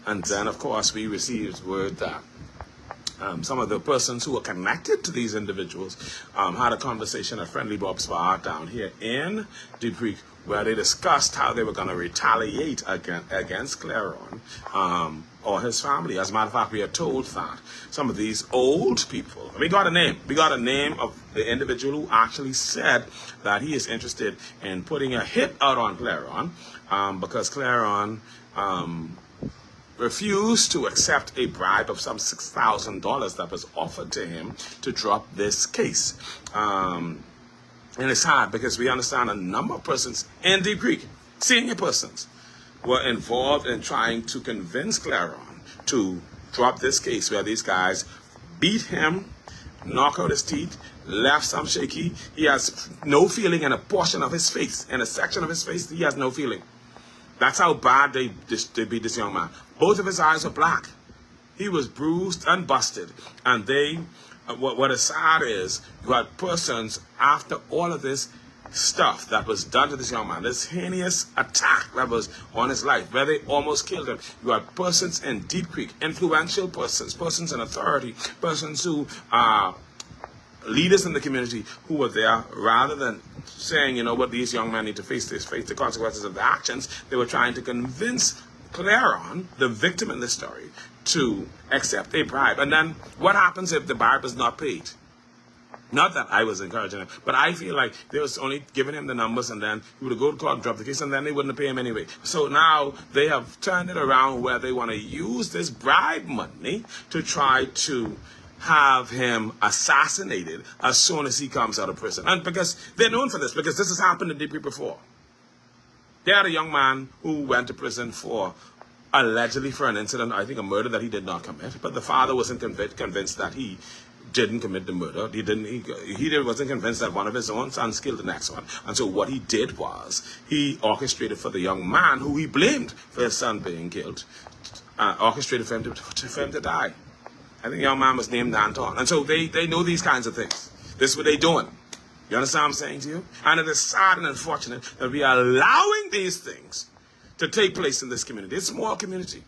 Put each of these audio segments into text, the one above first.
And then, of course, we received word that some of the persons who were connected to these individuals had a conversation at Friendly Bob's Bar down here in Deep Creek, where they discussed how they were going to retaliate against Claron or his family. As a matter of fact, we are told that some of these old people, we got a name of the individual who actually said that he is interested in putting a hit out on Claron because Claron refused to accept a bribe of some $6,000 that was offered to him to drop this case. And it's hard because we understand a number of persons in Deep Creek, senior persons, were involved in trying to convince Claron to drop this case, where these guys beat him, knock out his teeth, left some shaky. He has no feeling in a portion of his face, in a section of his face, he has no feeling. That's how bad they beat this young man. Both of his eyes were black. He was bruised and busted. And what is sad is, you had persons after all of this stuff that was done to this young man, this heinous attack that was on his life, where they almost killed him. You had persons in Deep Creek, influential persons in authority, persons who are leaders in the community who were there, rather than saying, you know what, these young men need to face the consequences of their actions. They were trying to convince Claron, the victim in this story, to accept a bribe. And then what happens if the bribe is not paid? Not that I was encouraging him, but I feel like they was only giving him the numbers, and then he would go to court and drop the case, and then they wouldn't pay him anyway. So now they have turned it around where they want to use this bribe money to try to have him assassinated as soon as he comes out of prison. And because they're known for this, because this has happened in Deep Creek before. They had a young man who went to prison for, allegedly for an incident, I think a murder that he did not commit, but the father wasn't convinced that he didn't commit the murder. He wasn't convinced that one of his own sons killed the next one. And so what he did was, he orchestrated for the young man who he blamed for his son being killed, orchestrated for him to die. I think the young man was named Anton. And so they know these kinds of things. This is what they're doing. You understand what I'm saying to you? And it is sad and unfortunate that we are allowing these things to take place in this community. It's a small community.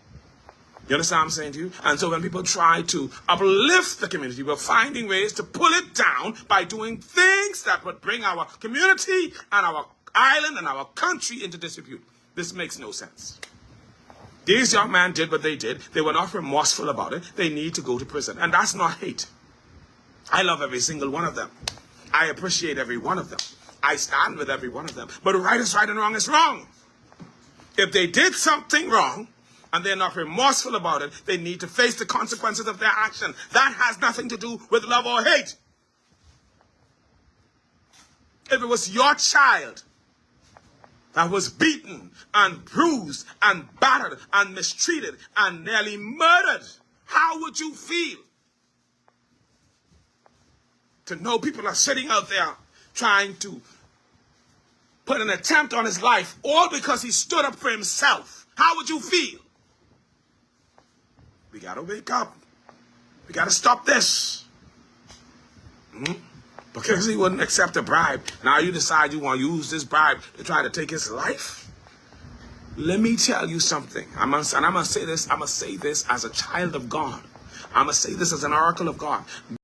You understand what I'm saying to you? And so when people try to uplift the community, we're finding ways to pull it down by doing things that would bring our community and our island and our country into disrepute. This makes no sense. These young men did what they did. They were not remorseful about it. They need to go to prison. And that's not hate. I love every single one of them. I appreciate every one of them. I stand with every one of them. But right is right and wrong is wrong. If they did something wrong and they're not remorseful about it, they need to face the consequences of their action. That has nothing to do with love or hate. If it was your child that was beaten and bruised and battered and mistreated and nearly murdered, how would you feel? To know people are sitting out there trying to put an attempt on his life, all because he stood up for himself. How would you feel? We got to wake up. We got to stop this. Because he wouldn't accept a bribe. Now you decide you want to use this bribe to try to take his life? Let me tell you something. I'm going to say this as a child of God. I'm going to say this as an oracle of God.